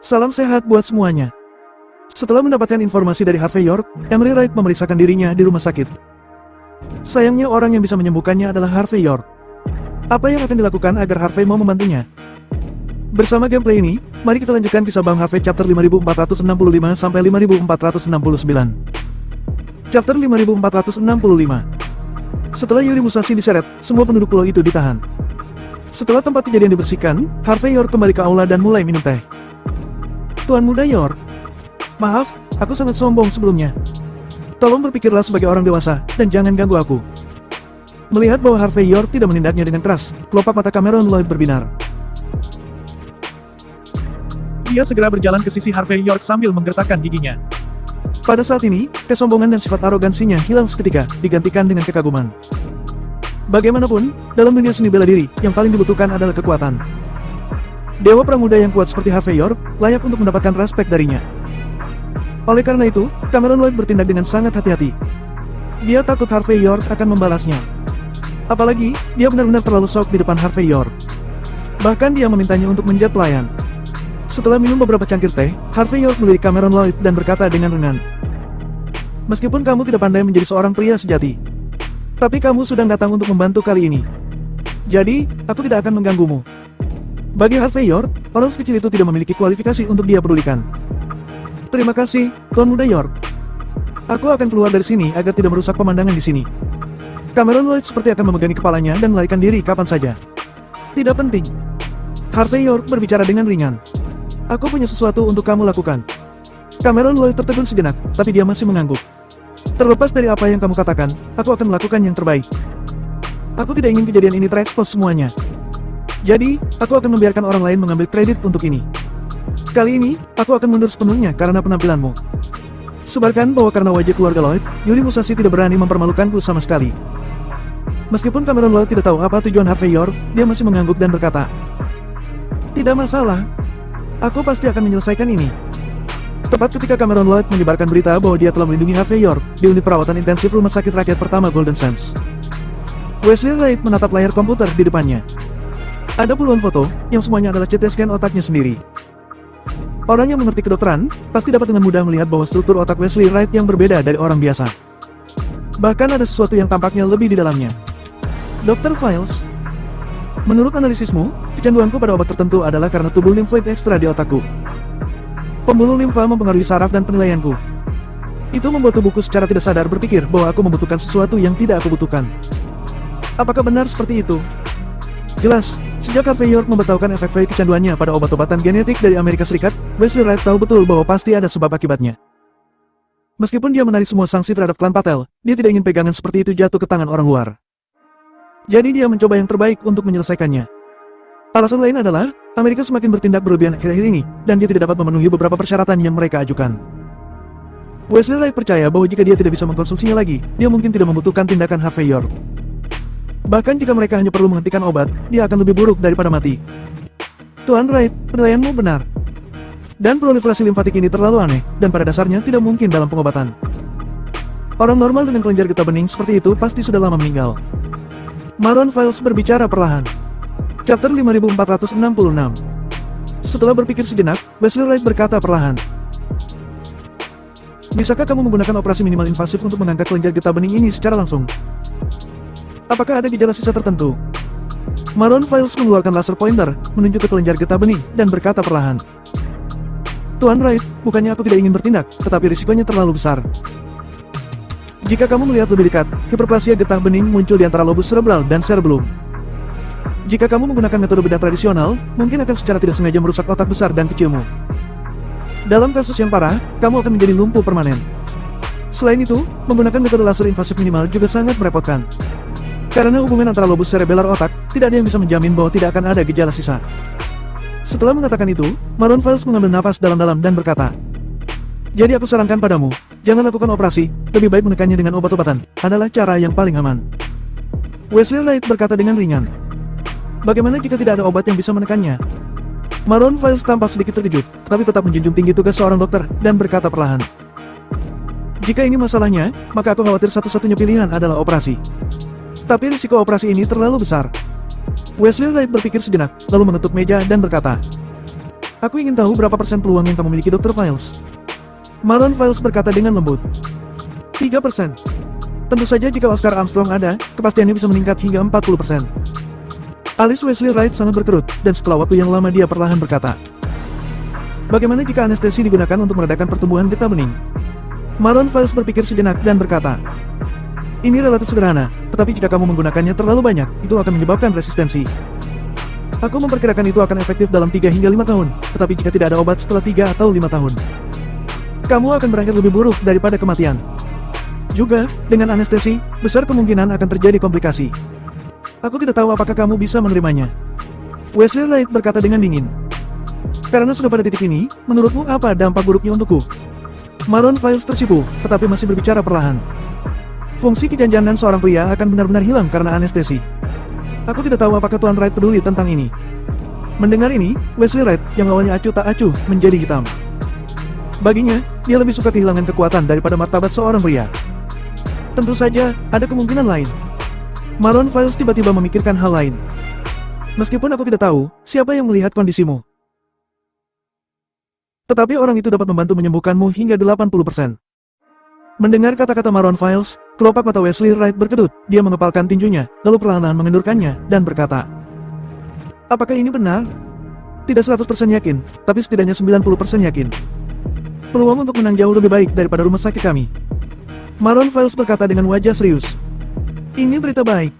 Salam sehat buat semuanya. Setelah mendapatkan informasi dari Harvey York, Emery Wright memeriksakan dirinya di rumah sakit. Sayangnya orang yang bisa menyembuhkannya adalah Harvey York. Apa yang akan dilakukan agar Harvey mau membantunya? Bersama gameplay ini, mari kita lanjutkan kisah Bang Harvey chapter 5465 sampai 5469. Chapter 5465. Setelah Yuri Musashi diseret, semua penduduk pulau itu ditahan. Setelah tempat kejadian dibersihkan, Harvey York kembali ke aula dan mulai minum teh. Tuan Muda York, maaf, aku sangat sombong sebelumnya. Tolong berpikirlah sebagai orang dewasa, dan jangan ganggu aku. Melihat bahwa Harvey York tidak menindaknya dengan keras, kelopak mata Cameron Lloyd berbinar. Dia segera berjalan ke sisi Harvey York sambil menggertakkan giginya. Pada saat ini, kesombongan dan sifat arogansinya hilang seketika, digantikan dengan kekaguman. Bagaimanapun, dalam dunia seni bela diri, yang paling dibutuhkan adalah kekuatan. Dewa pramuda yang kuat seperti Harvey York, layak untuk mendapatkan respek darinya. Oleh karena itu, Cameron Lloyd bertindak dengan sangat hati-hati. Dia takut Harvey York akan membalasnya. Apalagi, dia benar-benar terlalu shock di depan Harvey York. Bahkan dia memintanya untuk menjadi pelayan. Setelah minum beberapa cangkir teh, Harvey York melirik Cameron Lloyd dan berkata dengan ringan. Meskipun kamu tidak pandai menjadi seorang pria sejati, tapi kamu sudah datang untuk membantu kali ini. Jadi, aku tidak akan mengganggumu. Bagi Harvey York, orang sekecil itu tidak memiliki kualifikasi untuk dia pedulikan. Terima kasih, Tuan Muda York. Aku akan keluar dari sini agar tidak merusak pemandangan di sini. Cameron Lloyd seperti akan memegangi kepalanya dan melarikan diri kapan saja. Tidak penting. Harvey York berbicara dengan ringan. Aku punya sesuatu untuk kamu lakukan. Cameron Lloyd tertegun sejenak, tapi dia masih mengangguk. Terlepas dari apa yang kamu katakan, aku akan melakukan yang terbaik. Aku tidak ingin kejadian ini terekspos semuanya. Jadi, aku akan membiarkan orang lain mengambil kredit untuk ini. Kali ini, aku akan mundur sepenuhnya karena penampilanmu. Sebarkan bahwa karena wajah keluarga Lloyd, Yuri Musashi tidak berani mempermalukanku sama sekali. Meskipun Cameron Lloyd tidak tahu apa tujuan Harvey York, dia masih mengangguk dan berkata, tidak masalah. Aku pasti akan menyelesaikan ini. Tepat ketika Cameron Lloyd menyebarkan berita bahwa dia telah melindungi Harvey York di unit perawatan intensif Rumah Sakit Rakyat Pertama Golden Sands, Wesley Wright menatap layar komputer di depannya. Ada puluhan foto, yang semuanya adalah CT scan otaknya sendiri. Orang yang mengerti kedokteran, pasti dapat dengan mudah melihat bahwa struktur otak Wesley Wright yang berbeda dari orang biasa. Bahkan ada sesuatu yang tampaknya lebih di dalamnya. Dr. Files, menurut analisismu, kecanduanku pada obat tertentu adalah karena tubuh limfoid ekstra di otakku. Pembuluh limfa mempengaruhi saraf dan penilaianku. Itu membuat tubuhku secara tidak sadar berpikir bahwa aku membutuhkan sesuatu yang tidak aku butuhkan. Apakah benar seperti itu? Jelas, sejak Harvey York memberitahukan efek kecanduannya pada obat-obatan genetik dari Amerika Serikat, Wesley Wright tahu betul bahwa pasti ada sebab akibatnya. Meskipun dia menarik semua sanksi terhadap klan Patel, dia tidak ingin pegangan seperti itu jatuh ke tangan orang luar. Jadi dia mencoba yang terbaik untuk menyelesaikannya. Alasan lain adalah, Amerika semakin bertindak berlebihan akhir-akhir ini, dan dia tidak dapat memenuhi beberapa persyaratan yang mereka ajukan. Wesley Wright percaya bahwa jika dia tidak bisa mengkonsumsinya lagi, dia mungkin tidak membutuhkan tindakan Harvey York. Bahkan jika mereka hanya perlu menghentikan obat, dia akan lebih buruk daripada mati. Tuan Wright, penilaianmu benar. Dan proliferasi limfatik ini terlalu aneh, dan pada dasarnya tidak mungkin dalam pengobatan. Orang normal dengan kelenjar getah bening seperti itu pasti sudah lama meninggal. Maron Files berbicara perlahan. Chapter 5466. Setelah berpikir sejenak, Wesley Wright berkata perlahan. Bisakah kamu menggunakan operasi minimal invasif untuk mengangkat kelenjar getah bening ini secara langsung? Apakah ada gejala sisa tertentu? Maron Files mengeluarkan laser pointer, menunjuk ke kelenjar getah bening, dan berkata perlahan. Tuan Wright, bukannya aku tidak ingin bertindak, tetapi risikonya terlalu besar. Jika kamu melihat lebih dekat, hiperplasia getah bening muncul di antara lobus cerebral dan cerebellum. Jika kamu menggunakan metode bedah tradisional, mungkin akan secara tidak sengaja merusak otak besar dan kecilmu. Dalam kasus yang parah, kamu akan menjadi lumpuh permanen. Selain itu, menggunakan metode laser invasif minimal juga sangat merepotkan. Karena hubungan antara lobus cerebellar otak, tidak ada yang bisa menjamin bahwa tidak akan ada gejala sisa. Setelah mengatakan itu, Maron Files mengambil napas dalam-dalam dan berkata, jadi aku sarankan padamu, jangan lakukan operasi, lebih baik menekannya dengan obat-obatan, adalah cara yang paling aman. Wesley Wright berkata dengan ringan. Bagaimana jika tidak ada obat yang bisa menekannya? Maron Files tampak sedikit terkejut, tetapi tetap menjunjung tinggi tugas seorang dokter, dan berkata perlahan. Jika ini masalahnya, maka aku khawatir satu-satunya pilihan adalah operasi. Tapi risiko operasi ini terlalu besar. Wesley Wright berpikir sejenak, lalu menutup meja dan berkata, Aku ingin tahu berapa persen peluang yang kamu miliki, Dr. Files. Maron Files berkata dengan lembut. 3%. Tentu saja jika Oscar Armstrong ada, kepastiannya bisa meningkat hingga 40%. Alis Wesley Wright sangat berkerut, dan setelah waktu yang lama dia perlahan berkata. Bagaimana jika anestesi digunakan untuk meredakan pertumbuhan getah bening? Maron Files berpikir sejenak dan berkata. Ini relatif sederhana, tetapi jika kamu menggunakannya terlalu banyak, itu akan menyebabkan resistensi. Aku memperkirakan itu akan efektif dalam 3 hingga 5 tahun, tetapi jika tidak ada obat setelah 3 atau 5 tahun, kamu akan berakhir lebih buruk daripada kematian. Juga, dengan anestesi, besar kemungkinan akan terjadi komplikasi. Aku tidak tahu apakah kamu bisa menerimanya. Wesley Wright berkata dengan dingin. Karena sudah pada titik ini, menurutmu apa dampak buruknya untukku? Maron Files tersipu, tetapi masih berbicara perlahan. Fungsi kejanjanan seorang pria akan benar-benar hilang karena anestesi. Aku tidak tahu apakah Tuan Wright peduli tentang ini. Mendengar ini, Wesley Wright, yang awalnya acuh tak acuh, menjadi hitam. Baginya, dia lebih suka kehilangan kekuatan daripada martabat seorang pria. Tentu saja, ada kemungkinan lain. Maron Files tiba-tiba memikirkan hal lain. Meskipun aku tidak tahu, siapa yang melihat kondisimu. Tetapi orang itu dapat membantu menyembuhkanmu hingga 80%. Mendengar kata-kata Maron Files, kelopak mata Wesley Wright berkedut, dia mengepalkan tinjunya, lalu perlahan-lahan mengendurkannya, dan berkata. Apakah ini benar? Tidak 100% yakin, tapi setidaknya 90% yakin. Peluang untuk menang jauh lebih baik daripada rumah sakit kami. Maron Files berkata dengan wajah serius. Ini berita baik.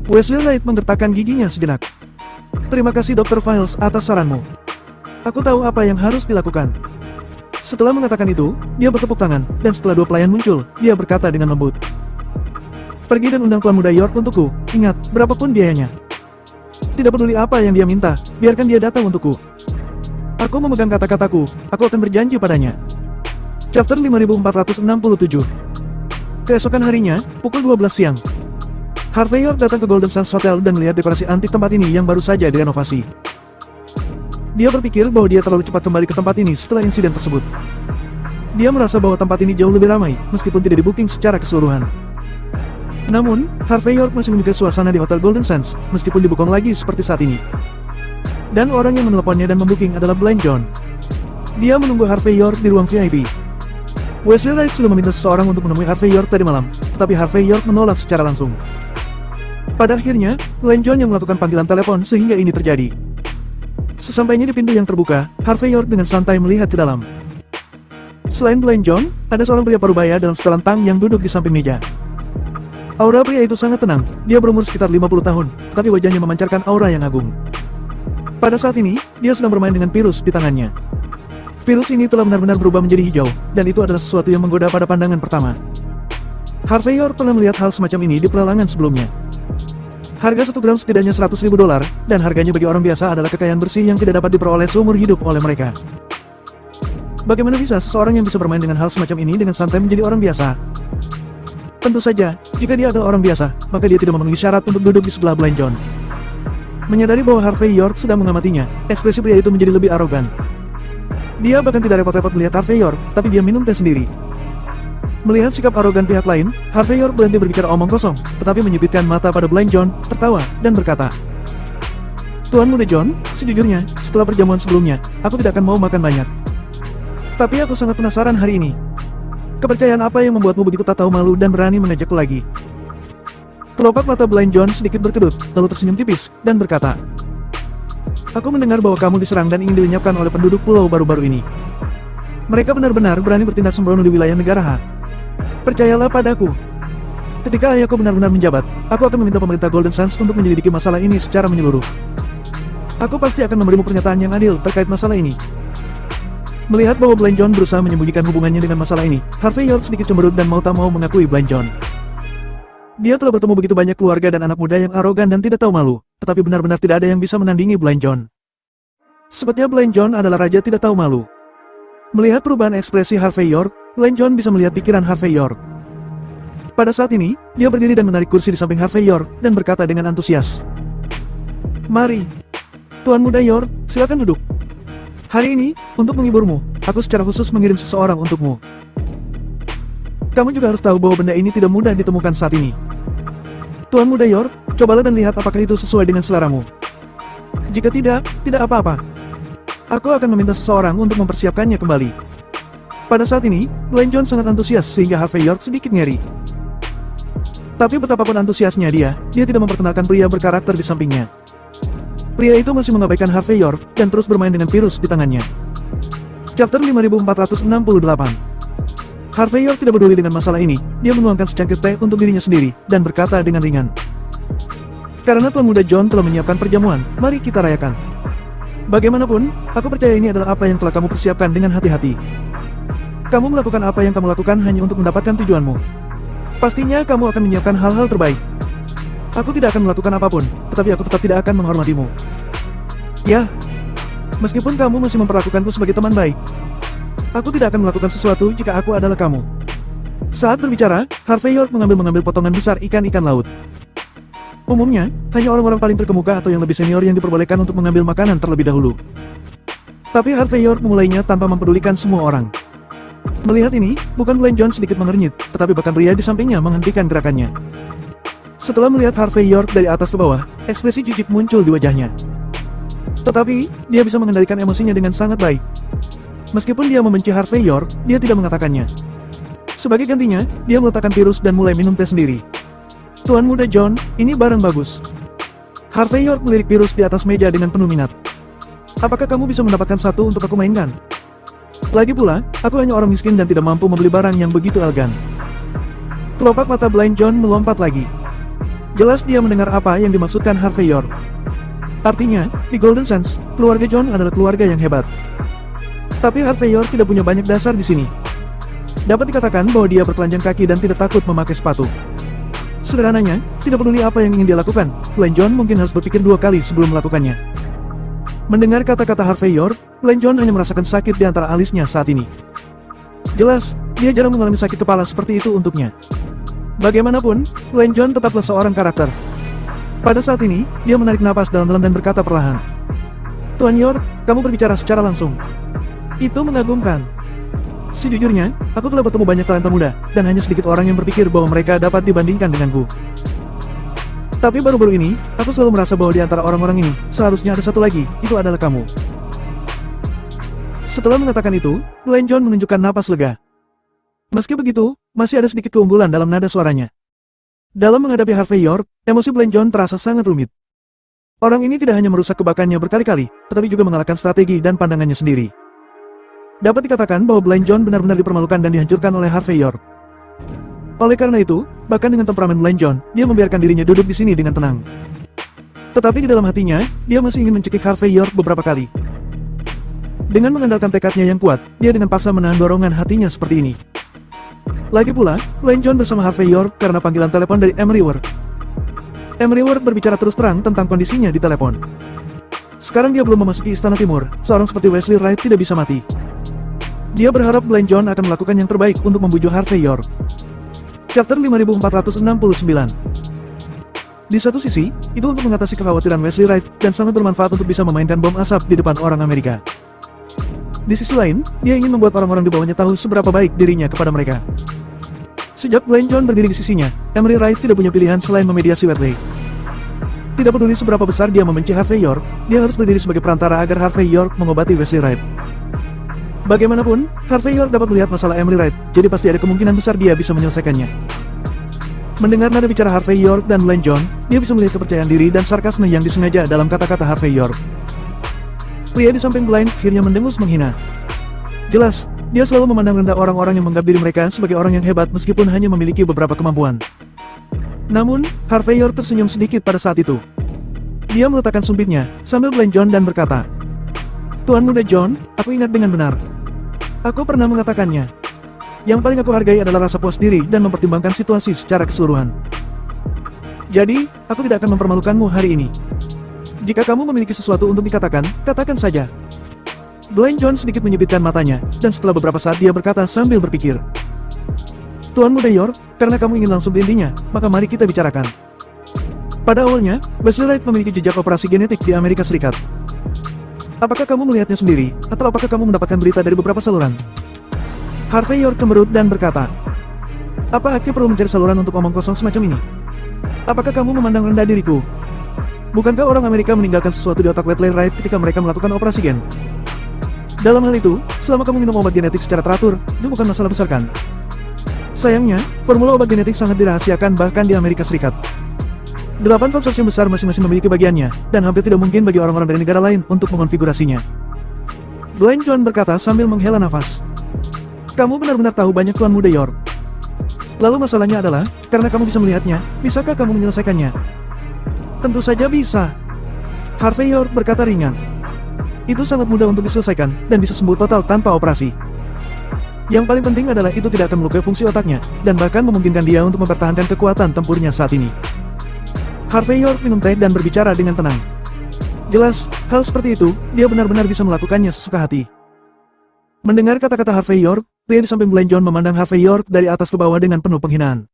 Wesley Wright menggertakkan giginya sejenak. Terima kasih Dr. Files atas saranmu. Aku tahu apa yang harus dilakukan. Setelah mengatakan itu, dia bertepuk tangan, dan setelah 2 pelayan muncul, dia berkata dengan lembut. Pergi dan undang Tuan Muda York untukku, ingat, berapapun biayanya. Tidak peduli apa yang dia minta, biarkan dia datang untukku. Aku memegang kata-kataku, aku akan berjanji padanya. Chapter 5467. Keesokan harinya, pukul 12 siang. Harvey York datang ke Golden Sands Hotel dan melihat dekorasi antik tempat ini yang baru saja direnovasi. Dia berpikir bahwa dia terlalu cepat kembali ke tempat ini setelah insiden tersebut. Dia merasa bahwa tempat ini jauh lebih ramai, meskipun tidak di-booking secara keseluruhan. Namun, Harvey York masih menyukai suasana di Hotel Golden Sands, meskipun dibukong lagi seperti saat ini. Dan orang yang meneleponnya dan membooking adalah Blind John. Dia menunggu Harvey York di ruang VIP. Wesley Wright sudah meminta seseorang untuk menemui Harvey York tadi malam, tetapi Harvey York menolak secara langsung. Pada akhirnya, Blind John yang melakukan panggilan telepon sehingga ini terjadi. Sesampainya di pintu yang terbuka, Harvey York dengan santai melihat ke dalam. Selain Blind John, ada seorang pria parubaya dalam setelan tang yang duduk di samping meja. Aura pria itu sangat tenang, dia berumur sekitar 50 tahun, tetapi wajahnya memancarkan aura yang agung. Pada saat ini, dia sedang bermain dengan virus di tangannya. Virus ini telah benar-benar berubah menjadi hijau, dan itu adalah sesuatu yang menggoda pada pandangan pertama. Harvey York pernah melihat hal semacam ini di pelelangan sebelumnya. Harga 1 gram setidaknya $100.000, dan harganya bagi orang biasa adalah kekayaan bersih yang tidak dapat diperoleh seumur hidup oleh mereka. Bagaimana bisa seseorang yang bisa bermain dengan hal semacam ini dengan santai menjadi orang biasa? Tentu saja, jika dia adalah orang biasa, maka dia tidak memenuhi syarat untuk duduk di sebelah Blind John. Menyadari bahwa Harvey York sedang mengamatinya, ekspresi pria itu menjadi lebih arogan. Dia bahkan tidak repot-repot melihat Harvey York, tapi dia minum teh sendiri. Melihat sikap arogan pihak lain, Harvey York berhenti berbicara omong kosong, tetapi menyipitkan mata pada Blind John, tertawa, dan berkata, Tuan Muda John, sejujurnya, setelah perjamuan sebelumnya, aku tidak akan mau makan banyak. Tapi aku sangat penasaran hari ini. Kepercayaan apa yang membuatmu begitu tak tahu malu dan berani mengajakku lagi? Kelopak mata Blind John sedikit berkedut, lalu tersenyum tipis, dan berkata, Aku mendengar bahwa kamu diserang dan ingin dilenyapkan oleh penduduk pulau baru-baru ini. Mereka benar-benar berani bertindak sembrono di wilayah negara H. Percayalah padaku. Ketika ayahku benar-benar menjabat, aku akan meminta pemerintah Golden Sands untuk menyelidiki masalah ini secara menyeluruh. Aku pasti akan memberimu pernyataan yang adil terkait masalah ini. Melihat bahwa Blind John berusaha menyembunyikan hubungannya dengan masalah ini, Harvey York sedikit cemberut dan mau tak mau mengakui Blind John. Dia telah bertemu begitu banyak keluarga dan anak muda yang arogan dan tidak tahu malu, tetapi benar-benar tidak ada yang bisa menandingi Blind John. Sepertinya Blind John adalah raja tidak tahu malu. Melihat perubahan ekspresi Harvey York, Blind John bisa melihat pikiran Harvey York. Pada saat ini, dia berdiri dan menarik kursi di samping Harvey York dan berkata dengan antusias. Mari, Tuan Muda York, silakan duduk. Hari ini, untuk menghiburmu, aku secara khusus mengirim seseorang untukmu. Kamu juga harus tahu bahwa benda ini tidak mudah ditemukan saat ini. Tuan Muda York, cobalah dan lihat apakah itu sesuai dengan seleramu. Jika tidak, tidak apa-apa. Aku akan meminta seseorang untuk mempersiapkannya kembali. Pada saat ini, Glenn John sangat antusias sehingga Harvey York sedikit ngeri. Tapi betapapun antusiasnya dia tidak memperkenalkan pria berkarakter di sampingnya. Pria itu masih mengabaikan Harvey York dan terus bermain dengan virus di tangannya. Chapter 5468. Harvey York tidak peduli dengan masalah ini, dia menuangkan secangkir teh untuk dirinya sendiri, dan berkata dengan ringan. Karena Tuan Muda John telah menyiapkan perjamuan, mari kita rayakan. Bagaimanapun, aku percaya ini adalah apa yang telah kamu persiapkan dengan hati-hati. Kamu melakukan apa yang kamu lakukan hanya untuk mendapatkan tujuanmu. Pastinya kamu akan menyiapkan hal-hal terbaik. Aku tidak akan melakukan apapun, tetapi aku tetap tidak akan menghormatimu. Ya, meskipun kamu masih memperlakukanku sebagai teman baik, aku tidak akan melakukan sesuatu jika aku adalah kamu. Saat berbicara, Harvey York mengambil potongan besar ikan-ikan laut. Umumnya, hanya orang-orang paling terkemuka atau yang lebih senior yang diperbolehkan untuk mengambil makanan terlebih dahulu. Tapi Harvey York memulainya tanpa mempedulikan semua orang. Melihat ini, bukan Glenn John sedikit mengernyit, tetapi bahkan pria di sampingnya menghentikan gerakannya. Setelah melihat Harvey York dari atas ke bawah, ekspresi jijik muncul di wajahnya. Tetapi, dia bisa mengendalikan emosinya dengan sangat baik. Meskipun dia membenci Harvey York, dia tidak mengatakannya. Sebagai gantinya, dia meletakkan virus dan mulai minum teh sendiri. Tuan Muda John, ini barang bagus. Harvey York melirik virus di atas meja dengan penuh minat. Apakah kamu bisa mendapatkan satu untuk aku mainkan? Lagi pula, aku hanya orang miskin dan tidak mampu membeli barang yang begitu elegan. Kelopak mata Blind John melompat lagi. Jelas dia mendengar apa yang dimaksudkan Harvey York. Artinya, di Golden Sands, keluarga John adalah keluarga yang hebat. Tapi Harvey York tidak punya banyak dasar di sini. Dapat dikatakan bahwa dia bertelanjang kaki dan tidak takut memakai sepatu. Sederhananya, tidak peduli apa yang ingin dia lakukan, Blind John mungkin harus berpikir 2 kali sebelum melakukannya. Mendengar kata-kata Harvey York, Glenn John hanya merasakan sakit di antara alisnya saat ini. Jelas, dia jarang mengalami sakit kepala seperti itu untuknya. Bagaimanapun, Glenn John tetaplah seorang karakter. Pada saat ini, dia menarik napas dalam-dalam dan berkata perlahan. Tuan York, kamu berbicara secara langsung. Itu mengagumkan. Sejujurnya, aku telah bertemu banyak talenta muda, dan hanya sedikit orang yang berpikir bahwa mereka dapat dibandingkan denganku. Tapi baru-baru ini, aku selalu merasa bahwa di antara orang-orang ini, seharusnya ada satu lagi, itu adalah kamu. Setelah mengatakan itu, Glenn John menunjukkan napas lega. Meski begitu, masih ada sedikit keunggulan dalam nada suaranya. Dalam menghadapi Harvey York, emosi Glenn John terasa sangat rumit. Orang ini tidak hanya merusak kebakannya berkali-kali, tetapi juga mengalahkan strategi dan pandangannya sendiri. Dapat dikatakan bahwa Glenn John benar-benar dipermalukan dan dihancurkan oleh Harvey York. Oleh karena itu, bahkan dengan temperamen Glenn John, dia membiarkan dirinya duduk di sini dengan tenang. Tetapi di dalam hatinya, dia masih ingin mencekik Harvey York beberapa kali. Dengan mengandalkan tekadnya yang kuat, dia dengan paksa menahan dorongan hatinya seperti ini. Lagi pula, Glenn John bersama Harvey York karena panggilan telepon dari Emery Ward. Emery Ward berbicara terus terang tentang kondisinya di telepon. Sekarang dia belum memasuki Istana Timur, seorang seperti Wesley Wright tidak bisa mati. Dia berharap Glenn John akan melakukan yang terbaik untuk membujuk Harvey York. Chapter 5469. Di satu sisi, itu untuk mengatasi kekhawatiran Wesley Wright dan sangat bermanfaat untuk bisa memainkan bom asap di depan orang Amerika. Di sisi lain, dia ingin membuat orang-orang di bawahnya tahu seberapa baik dirinya kepada mereka. Sejak Glenn John berdiri di sisinya, Emery Wright tidak punya pilihan selain memediasi Wesley. Tidak peduli seberapa besar dia membenci Harvey York, dia harus berdiri sebagai perantara agar Harvey York mengobati Wesley Wright. Bagaimanapun, Harvey York dapat melihat masalah Emery Wright, jadi pasti ada kemungkinan besar dia bisa menyelesaikannya. Mendengar nada bicara Harvey York dan Glenn John, dia bisa melihat kepercayaan diri dan sarkasme yang disengaja dalam kata-kata Harvey York. Pria di samping Blind akhirnya mendengus menghina. Jelas, dia selalu memandang rendah orang-orang yang menganggap diri mereka sebagai orang yang hebat meskipun hanya memiliki beberapa kemampuan. Namun, Harvey York tersenyum sedikit pada saat itu. Dia meletakkan sumpitnya, sambil Glenn John dan berkata, Tuan Muda John, aku ingat dengan benar. Aku pernah mengatakannya. Yang paling aku hargai adalah rasa puas diri dan mempertimbangkan situasi secara keseluruhan. Jadi, aku tidak akan mempermalukanmu hari ini. Jika kamu memiliki sesuatu untuk dikatakan, katakan saja. Glenn John sedikit menyipitkan matanya, dan setelah beberapa saat dia berkata sambil berpikir. Tuan Muda York, karena kamu ingin langsung ke intinya, maka mari kita bicarakan. Pada awalnya, Wesley Wright memiliki jejak operasi genetik di Amerika Serikat. Apakah kamu melihatnya sendiri, atau apakah kamu mendapatkan berita dari beberapa saluran? Harvey York kemerut dan berkata, apa haknya perlu mencari saluran untuk omong kosong semacam ini? Apakah kamu memandang rendah diriku? Bukankah orang Amerika meninggalkan sesuatu di otak Wesley Wright ketika mereka melakukan operasi gen? Dalam hal itu, selama kamu minum obat genetik secara teratur, itu bukan masalah besar kan? Sayangnya, formula obat genetik sangat dirahasiakan bahkan di Amerika Serikat. 8 konsorsium besar masing-masing memiliki bagiannya, dan hampir tidak mungkin bagi orang-orang dari negara lain untuk mengonfigurasinya. Blind John berkata sambil menghela nafas. Kamu benar-benar tahu banyak Tuan Muda York. Lalu masalahnya adalah, karena kamu bisa melihatnya, bisakah kamu menyelesaikannya? Tentu saja bisa. Harvey York berkata ringan. Itu sangat mudah untuk diselesaikan, dan bisa sembuh total tanpa operasi. Yang paling penting adalah itu tidak akan melukai fungsi otaknya, dan bahkan memungkinkan dia untuk mempertahankan kekuatan tempurnya saat ini. Harvey York minum teh dan berbicara dengan tenang. Jelas, hal seperti itu, dia benar-benar bisa melakukannya sesuka hati. Mendengar kata-kata Harvey York, pria di samping Blind John memandang Harvey York dari atas ke bawah dengan penuh penghinaan.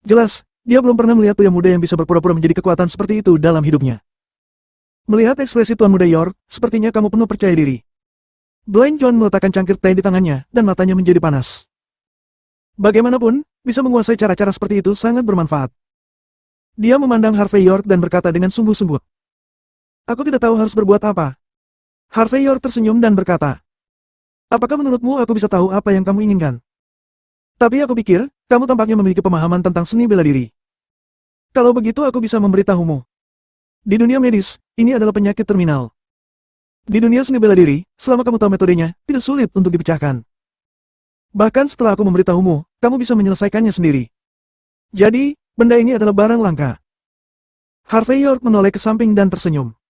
Jelas, dia belum pernah melihat pria muda yang bisa berpura-pura menjadi kekuatan seperti itu dalam hidupnya. Melihat ekspresi Tuan Muda York, sepertinya kamu penuh percaya diri. Blind John meletakkan cangkir teh di tangannya, dan matanya menjadi panas. Bagaimanapun, bisa menguasai cara-cara seperti itu sangat bermanfaat. Dia memandang Harvey York dan berkata dengan sungguh-sungguh. Aku tidak tahu harus berbuat apa. Harvey York tersenyum dan berkata. Apakah menurutmu aku bisa tahu apa yang kamu inginkan? Tapi aku pikir, kamu tampaknya memiliki pemahaman tentang seni bela diri. Kalau begitu aku bisa memberitahumu. Di dunia medis, ini adalah penyakit terminal. Di dunia seni bela diri, selama kamu tahu metodenya, tidak sulit untuk dipecahkan. Bahkan setelah aku memberitahumu, kamu bisa menyelesaikannya sendiri. Jadi, benda ini adalah barang langka. Harvey York menoleh ke samping dan tersenyum.